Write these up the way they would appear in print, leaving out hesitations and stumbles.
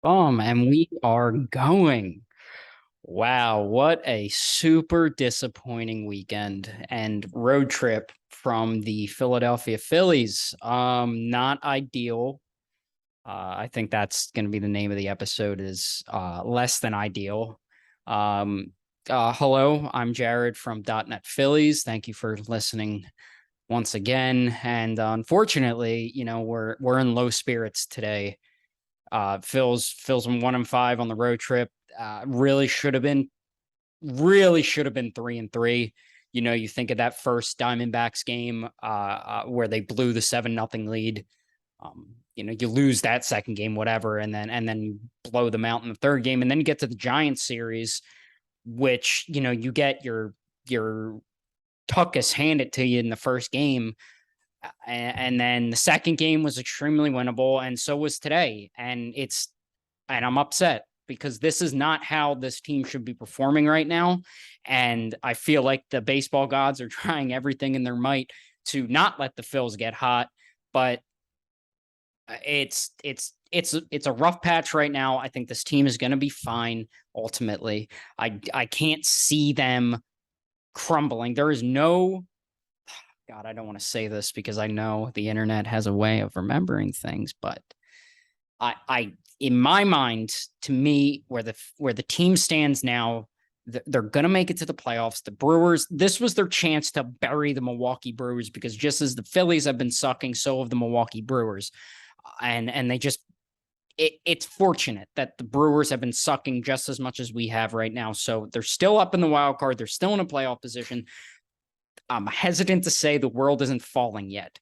And we are going. Wow, what a super disappointing weekend and road trip from the Philadelphia Phillies. Not ideal. I think that's going to be the name of the episode is less than ideal. Um, Hello, I'm Jared from .NET Phillies. Thank you for listening once again. And unfortunately, we're in low spirits today. Phil's 1-5 on the road trip. Really should have been 3-3. You think of that first Diamondbacks game where they blew the 7-0 lead. You lose that second game, whatever, and then you blow them out in the third game, and then you get to the Giants series, which you get your tuckus handed to you in the first game, and then the second game was extremely winnable, and so was today. And I'm upset because this is not how this team should be performing right now. And I feel like the baseball gods are trying everything in their might to not let the Phils get hot, but it's a rough patch right now. I think this team is going to be fine ultimately. I can't see them crumbling. There is no God, I don't want to say this because I know the internet has a way of remembering things, but I in my mind, to me, where the team stands now, they're gonna make it to the playoffs. The Brewers, this was their chance to bury the Milwaukee Brewers because just as the Phillies have been sucking, so have the Milwaukee Brewers, and they just it's fortunate that the Brewers have been sucking just as much as we have right now. So they're still up in the wild card. They're still in a playoff position. I'm hesitant to say the world isn't falling yet.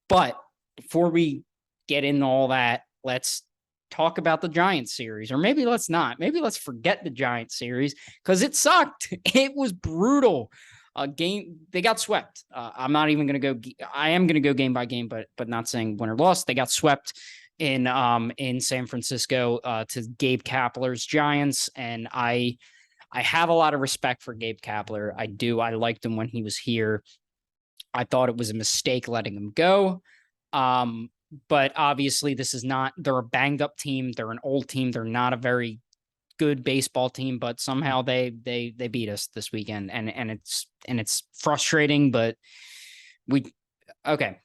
But before we get into all that, let's talk about the Giants series. Or maybe let's not. Maybe let's forget the Giants series because it sucked. It was brutal. Game they got swept. I'm not even going to go. I am going to go game by game, but not saying win or loss. They got swept in San Francisco to Gabe Kapler's Giants, and I have a lot of respect for Gabe Kapler. I do. I liked him when he was here. I thought it was a mistake letting him go. Um, but obviously, this is not, they're a banged up team. They're an old team. They're not a very good baseball team, but somehow they beat us this weekend. And it's frustrating, but we okay.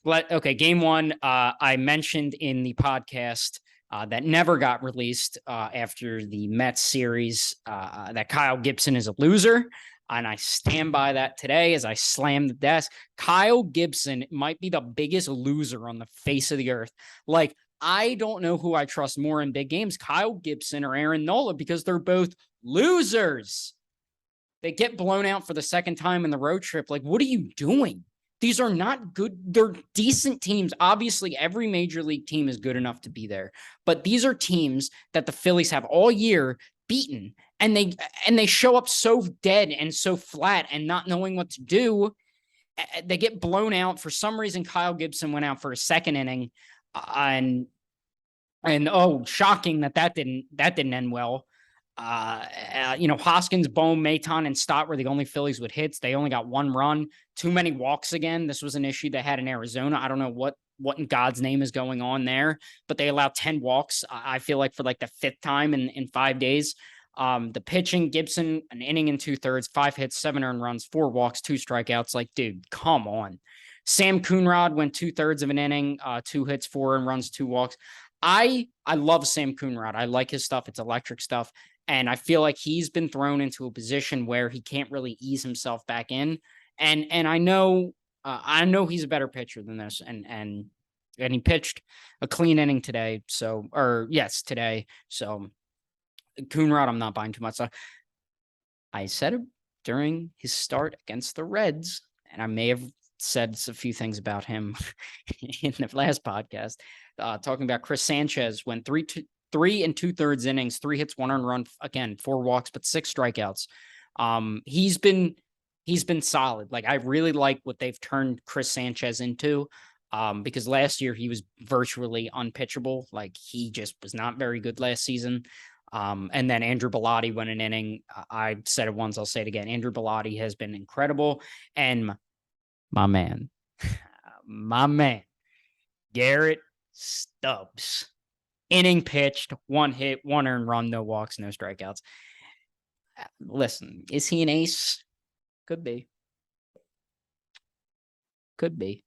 Game one, I mentioned in the podcast that never got released after the Mets series that Kyle Gibson is a loser. And I stand by that today as I slam the desk. Kyle Gibson might be the biggest loser on the face of the earth. Like, I don't know who I trust more in big games, Kyle Gibson or Aaron Nola, because they're both losers. They get blown out for the second time in the road trip. Like, what are you doing? These are not good. They're decent teams. Obviously, every major league team is good enough to be there. But these are teams that the Phillies have all year beaten. And they show up so dead and so flat and not knowing what to do. They get blown out. For some reason, Kyle Gibson went out for a second inning. And oh, shocking that didn't end well. Hoskins, Bohm, Maton, and Stott were the only Phillies with hits. They only got one run. Too many walks again. This was an issue they had in Arizona. I don't know what in God's name is going on there, but they allowed 10 walks. I feel like for like the fifth time in 5 days. The pitching, Gibson, an inning and 2/3, 5 hits, 7 earned runs, 4 walks, 2 strikeouts. Like, dude, come on. Sam Coonrod went 2/3 of an inning, 2 hits, 4 earned runs, 2 walks. I love Sam Coonrod. I like his stuff. It's electric stuff. And I feel like he's been thrown into a position where he can't really ease himself back in. And I know he's a better pitcher than this. And he pitched a clean inning today. Today. So Coonrod, I'm not buying too much. So I said it during his start against the Reds, and I may have said a few things about him in the last podcast. Talking about Chris Sanchez, went 3 and 2/3 innings, 3 hits, 1 earned run, again, 4 walks, but 6 strikeouts. He's been solid. Like, I really like what they've turned Chris Sanchez into. Because last year he was virtually unpitchable. Like, he just was not very good last season. And then Andrew Bellotti went an inning. I said it once, I'll say it again. Andrew Bellotti has been incredible. And my man, Garrett Stubbs. inning pitched, 1 hit, 1 earned run, no walks, no strikeouts. Listen, is he an ace? Could be. Could be.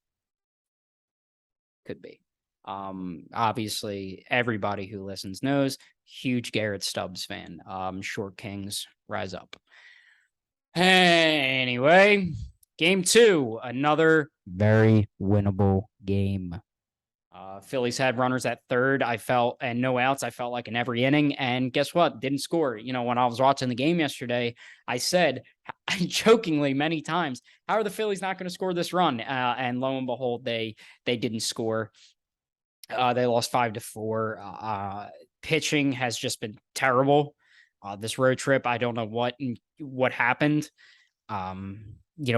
Could be. Obviously, everybody who listens knows, huge Garrett Stubbs fan. Short Kings, rise up. Anyway, game 2, another very winnable game. Phillies had runners at third, I felt, and no outs. I felt like in every inning. And guess what? Didn't score. You know, when I was watching the game yesterday, I said jokingly many times, how are the Phillies not going to score this run? And lo and behold, they didn't score. They lost 5-4. Pitching has just been terrible. This road trip, I don't know what happened.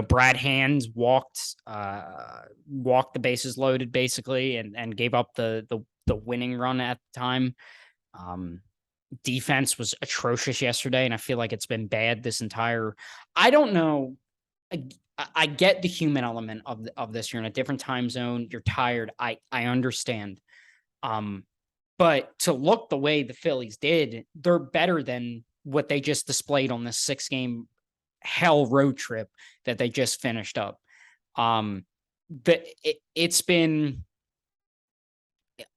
Brad Hand walked the bases loaded basically and gave up the winning run at the time. Defense was atrocious yesterday, and I feel like it's been bad this entire. I don't know. I get the human element of this. You're in a different time zone. You're tired. I understand. But to look the way the Phillies did, they're better than what they just displayed on this 6-game hell road trip that they just finished up. But it's been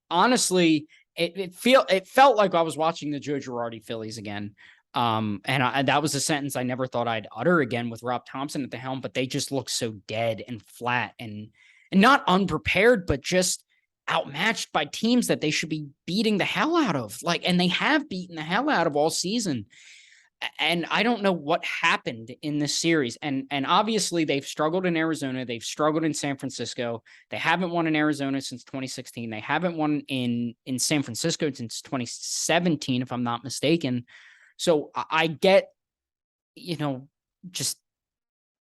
honestly, it felt like I was watching the Joe Girardi Phillies again. And that was a sentence I never thought I'd utter again with Rob Thompson at the helm, but they just look so dead and flat and not unprepared, but just outmatched by teams that they should be beating the hell out of. And they have beaten the hell out of all season. And I don't know what happened in this series. And obviously they've struggled in Arizona. They've struggled in San Francisco. They haven't won in Arizona since 2016. They haven't won in San Francisco since 2017, if I'm not mistaken. So I get, just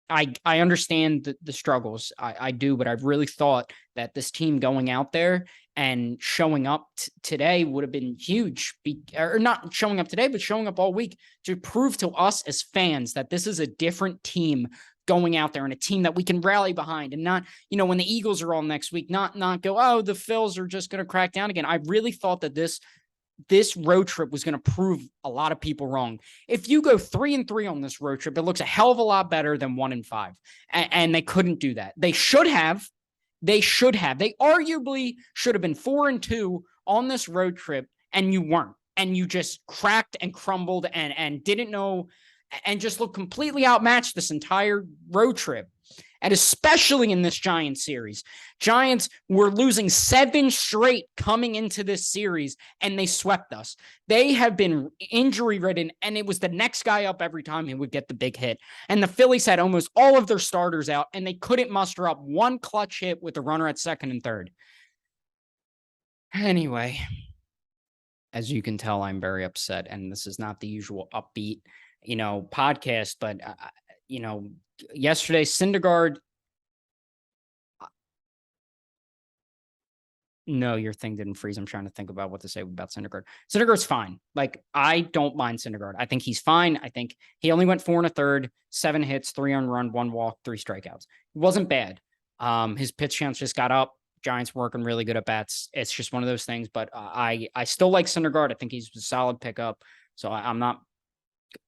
I understand the struggles. I do, but I really thought that this team going out there and showing up today would have been huge. Or not showing up today, but showing up all week to prove to us as fans that this is a different team going out there and a team that we can rally behind and not, when the Eagles are on next week, not go, oh, the Phils are just going to crack down again. I really thought that this road trip was going to prove a lot of people wrong. If you go 3-3 on this road trip, it looks a hell of a lot better than 1-5. And they couldn't do that. They should have. They arguably should have been 4-2 on this road trip, and you weren't. And you just cracked and crumbled and didn't know and just looked completely outmatched this entire road trip. And especially in this Giants series. Giants were losing 7 straight coming into this series, and they swept us. They have been injury-ridden, and it was the next guy up every time he would get the big hit. And the Phillies had almost all of their starters out, and they couldn't muster up one clutch hit with a runner at second and third. Anyway, as you can tell, I'm very upset, and this is not the usual upbeat, podcast, but, yesterday, Syndergaard. No, your thing didn't freeze. I'm trying to think about what to say about Syndergaard. Syndergaard's fine. I don't mind Syndergaard. I think he's fine. I think he only went 4 1/3, 7 hits, 3 earned run, 1 walk, 3 strikeouts. It wasn't bad. His pitch counts just got up. Giants working really good at bats. It's just one of those things. But I still like Syndergaard. I think he's a solid pickup. So I'm not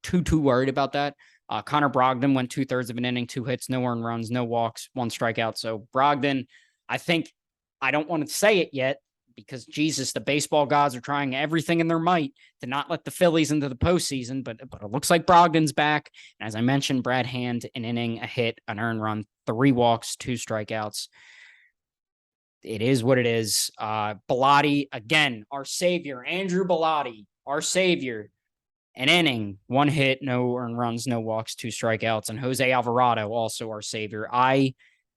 too worried about that. Connor Brogdon went 2/3 of an inning, 2 hits, no earned runs, no walks, 1 strikeout. So Brogdon, I think, I don't want to say it yet because Jesus, the baseball gods are trying everything in their might to not let the Phillies into the postseason, but it looks like Brogdon's back. And as I mentioned, Brad Hand, an inning, a hit, an earned run, 3 walks, 2 strikeouts. It is what it is. Bellotti, again, our savior, Andrew Bellotti, our savior. An inning, 1 hit, no earned runs, no walks, 2 strikeouts. And Jose Alvarado, also our savior.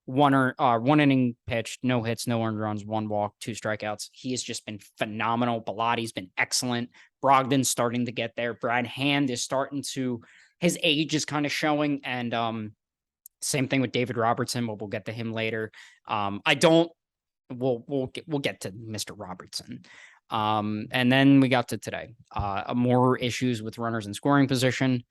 One inning pitched, no hits, no earned runs, 1 walk, 2 strikeouts. He has just been phenomenal. Bellotti's been excellent. Brogdon's starting to get there. Brad Hand is starting to, his age is kind of showing. And same thing with David Robertson, but we'll get to him later. We'll get to Mr. Robertson. And then we got to today. More issues with runners in scoring position.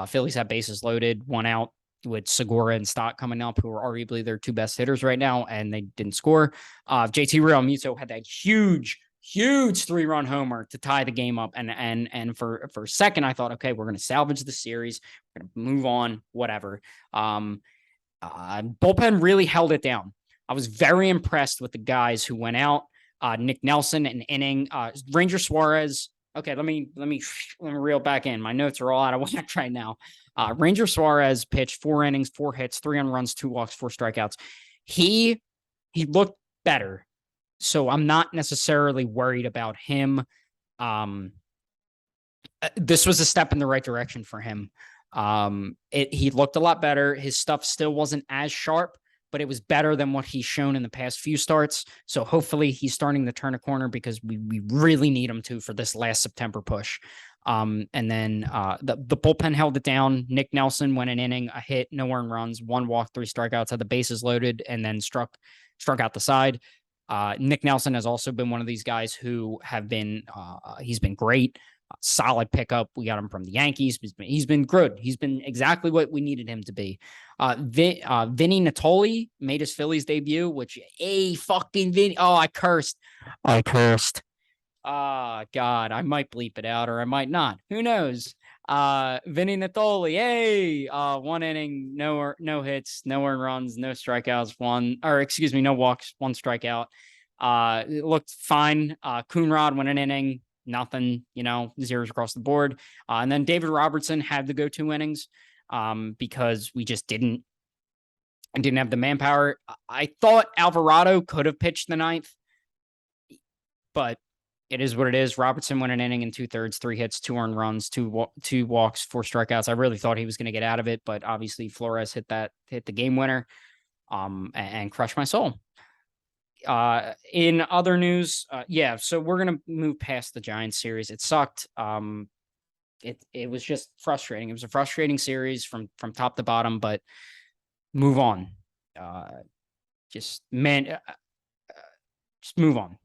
Phillies have bases loaded, 1 out with Segura and Stott coming up, who are arguably their 2 best hitters right now, and they didn't score. JT Realmuto had that huge huge 3-run homer to tie the game up. And for a second, I thought, okay, we're going to salvage the series. We're going to move on, whatever. Bullpen really held it down. I was very impressed with the guys who went out. Nick Nelson, an inning. Ranger Suarez. Okay, let me reel back in. My notes are all out of whack right now. Ranger Suarez pitched 4 innings, 4 hits, 3 runs, 2 walks, 4 strikeouts. He looked better, so I'm not necessarily worried about him. This was a step in the right direction for him. He looked a lot better. His stuff still wasn't as sharp, but it was better than what he's shown in the past few starts. So hopefully he's starting to turn a corner, because we really need him to for this last September push. And then the bullpen held it down. Nick Nelson went an inning, a hit, no earned runs, 1 walk, 3 strikeouts, had the bases loaded, and then struck out the side. Nick Nelson has also been one of these guys who have been he's been great. Solid pickup. We got him from the Yankees. He's been good. He's been exactly what we needed him to be. Vinny Natoli made his Phillies debut, which fucking Vinny. Oh, I cursed. God, I might bleep it out or I might not. Who knows? Vinny Natoli, 1 inning, no hits, no earned runs, no strikeouts, no walks, 1 strikeout. It looked fine. Coonrod went an inning, nothing, zeros across the board. And then David Robertson had to go 2 innings because we just didn't have the manpower. I thought Alvarado could have pitched the 9th, but it is what it is. Robertson went an inning and 2/3, 3 hits, 2 earned runs, 2 walks, 4 strikeouts. I really thought he was going to get out of it, but obviously Flores hit the game winner and crushed my soul. In other news, so we're going to move past the Giants series. It sucked. It was just frustrating. It was a frustrating series from top to bottom, but move on. Just move on.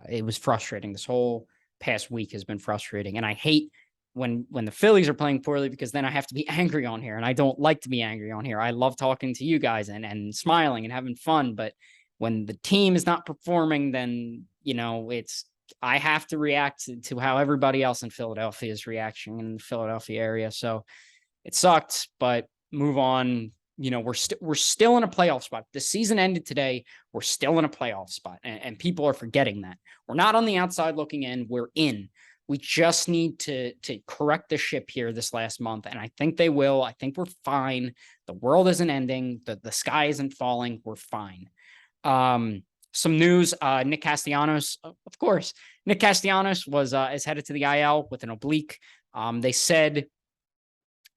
It was frustrating. This whole past week has been frustrating, and I hate when the Phillies are playing poorly, because then I have to be angry on here, and I don't like to be angry on here. I love talking to you guys and smiling and having fun, but when the team is not performing, then I have to react to how everybody else in Philadelphia is reacting in the Philadelphia area. So it sucked, but move on. We're still in a playoff spot. The season ended today. We're still in a playoff spot, and people are forgetting that. We're not on the outside looking in. We're in. We just need to correct the ship here this last month, and I think they will. I think we're fine. The world isn't ending. The sky isn't falling. We're fine. Some news, Nick Castellanos, of course. Nick Castellanos is headed to the IL with an oblique. They said,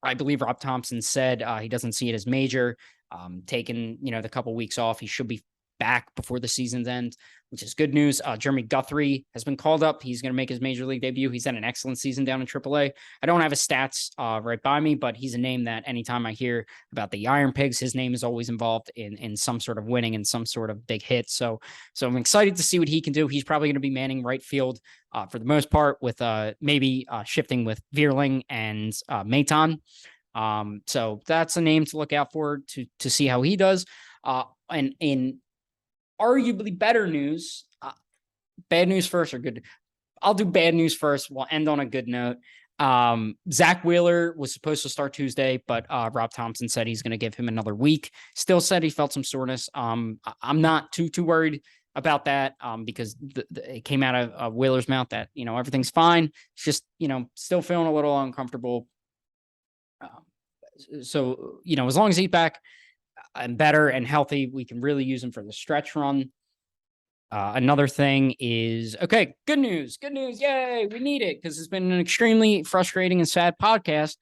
I believe Rob Thompson said he doesn't see it as major. Taking the couple weeks off, he should be back before the season's end, which is good news. Jeremy Guthrie has been called up. He's going to make his major league debut. He's had an excellent season down in AAA. I don't have his stats right by me, but he's a name that anytime I hear about the Iron Pigs, his name is always involved in some sort of winning and some sort of big hit. So I'm excited to see what he can do. He's probably going to be manning right field for the most part, with maybe shifting with Vierling and Maton. So that's a name to look out for to see how he does. And in arguably better news, bad news first or good? I'll do bad news first. We'll end on a good note. Zach Wheeler was supposed to start Tuesday, but Rob Thompson said he's going to give him another week. Still said he felt some soreness. I'm not too worried about that because it came out of Wheeler's mouth that everything's fine. It's just still feeling a little uncomfortable. So as long as he's back and better and healthy, we can really use him for the stretch run. Another thing is, okay, good news. Yay. We need it because it's been an extremely frustrating and sad podcast.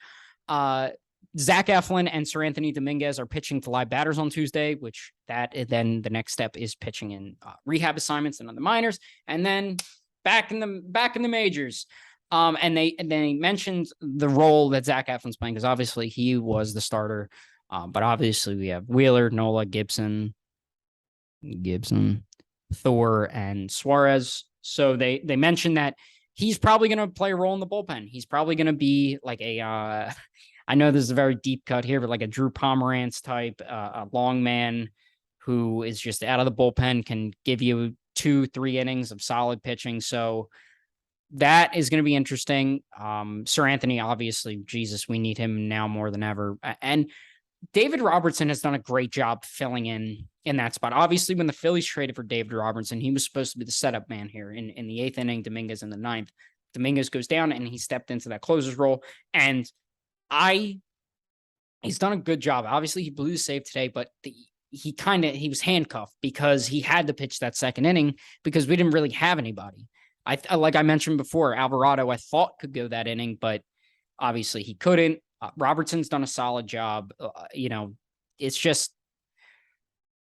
Zach Eflin and Sir Anthony Dominguez are pitching to live batters on Tuesday, which then the next step is pitching in rehab assignments and on the minors, and then back in the majors. And they mentioned the role that Zach Eflin's playing, because obviously he was the starter. But obviously we have Wheeler, Nola, Gibson, Thor, and Suarez. So they mentioned that he's probably going to play a role in the bullpen. He's probably going to be like I know this is a very deep cut here, but like a Drew Pomerantz type, a long man who is just out of the bullpen, can give you 2-3 innings of solid pitching. So that is going to be interesting. Sir Anthony, obviously, Jesus, we need him now more than ever. And David Robertson has done a great job filling in that spot. Obviously, when the Phillies traded for David Robertson, he was supposed to be the setup man here in the 8th inning, Dominguez in the 9th. Dominguez goes down and he stepped into that closer's role. And he's done a good job. Obviously, he blew the save today, but he was handcuffed because he had to pitch that 2nd inning because we didn't really have anybody. Like I mentioned before, Alvarado, I thought could go that inning, but obviously he couldn't. Robertson's done a solid job. It's just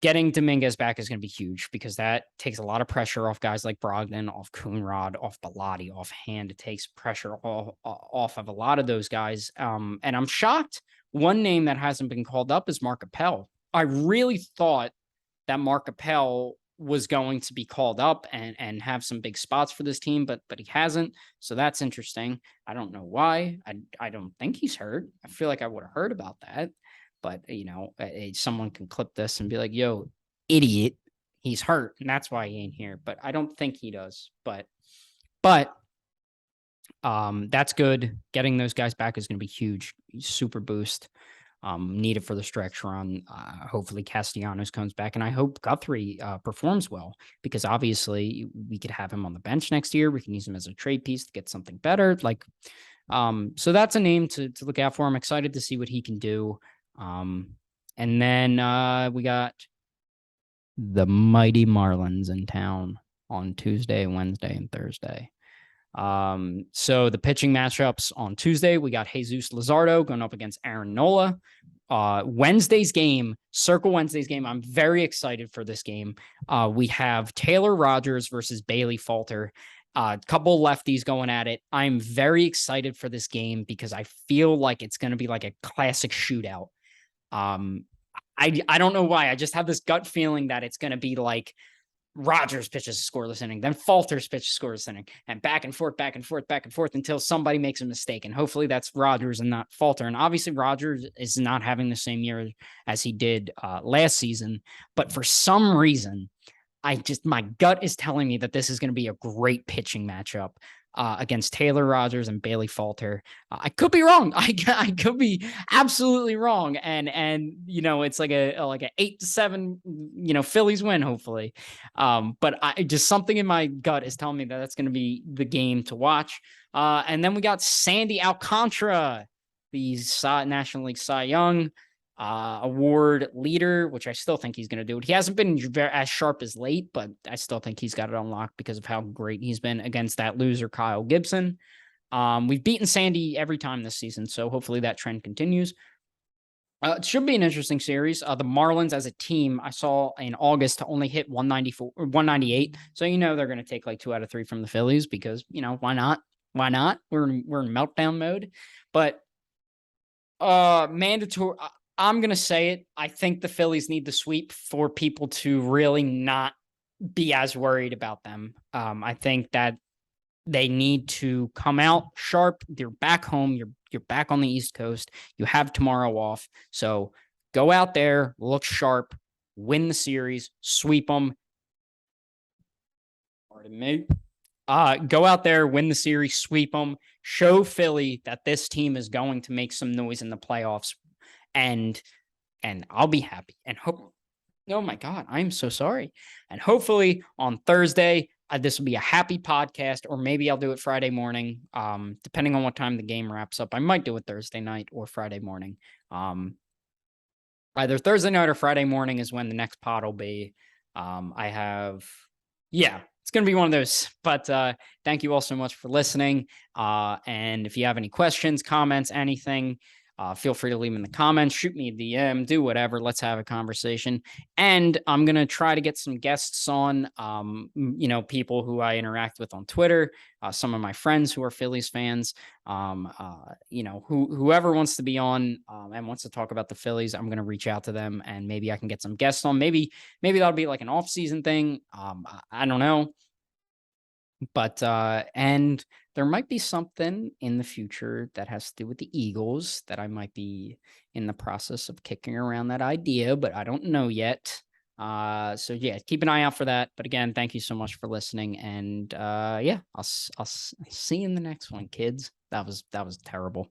getting Dominguez back is going to be huge because that takes a lot of pressure off guys like Brogdon, off Coonrod, off Bellotti, off Hand. It takes pressure off of a lot of those guys. And I'm shocked. One name that hasn't been called up is Mark Appel. I really thought that Mark Appel was going to be called up and have some big spots for this team, but he hasn't. So that's interesting. I don't know why. I don't think he's hurt. I feel like I would have heard about that, but someone can clip this and be like, yo, idiot, he's hurt. And that's why he ain't here. But I don't think he does. But that's good. Getting those guys back is going to be huge. Super boost. Needed for the stretch run. Hopefully Castellanos comes back, and I hope Guthrie performs well because obviously we could have him on the bench next year. We can use him as a trade piece to get something better. So that's a name to look out for. I'm excited to see what he can do. And then we got the mighty Marlins in town on Tuesday, Wednesday, and Thursday. So the pitching matchups on Tuesday, we got Jesus Luzardo going up against Aaron Nola. Wednesday's game, Circle Wednesday's game. I'm very excited for this game. We have Taylor Rogers versus Bailey Falter. A couple lefties going at it. I'm very excited for this game because I feel like it's going to be like a classic shootout. I don't know why. I just have this gut feeling that it's going to be like Rogers pitches a scoreless inning, then Falters pitches a scoreless inning, and back and forth until somebody makes a mistake. And hopefully that's Rogers and not Falter. And obviously Rogers is not having the same year as he did last season. But for some reason, my gut is telling me that this is going to be a great pitching matchup against Taylor Rogers and Bailey Falter. I could be wrong. I could be absolutely wrong. And it's like a 8-7, Phillies win, hopefully. But just something in my gut is telling me that that's going to be the game to watch. And then we got Sandy Alcantara, the National League Cy Young award leader, which I still think he's going to do it. He hasn't been as sharp as late, but I still think he's got it unlocked because of how great he's been against that loser, Kyle Gibson. We've beaten Sandy every time this season, so hopefully that trend continues. It should be an interesting series. The Marlins as a team, I saw in August to only hit 194 or 198. So, they're going to take like 2 out of 3 from the Phillies because, why not? Why not? We're in meltdown mode, but mandatory. I'm going to say it. I think the Phillies need the sweep for people to really not be as worried about them. I think that they need to come out sharp. They're back home. You're back on the East Coast. You have tomorrow off. So go out there, look sharp, win the series, sweep them. Pardon me. Go out there, win the series, sweep them, show Philly that this team is going to make some noise in the playoffs. And I'll be happy and hope. Oh my God, I'm so sorry. And hopefully on Thursday, this will be a happy podcast, or maybe I'll do it Friday morning, depending on what time the game wraps up. I might do it Thursday night or Friday morning. Either Thursday night or Friday morning is when the next pod will be. It's going to be one of those. But thank you all so much for listening. And if you have any questions, comments, anything, feel free to leave them in the comments, shoot me a DM, do whatever. Let's have a conversation. And I'm going to try to get some guests on, people who I interact with on Twitter, some of my friends who are Phillies fans, whoever wants to be on and wants to talk about the Phillies, I'm going to reach out to them and maybe I can get some guests on. Maybe that'll be like an off-season thing. I don't know. But and there might be something in the future that has to do with the Eagles that I might be in the process of kicking around that idea, but I don't know yet. So yeah, keep an eye out for that. But again, thank you so much for listening. And yeah, I'll see you in the next one, kids. That was terrible.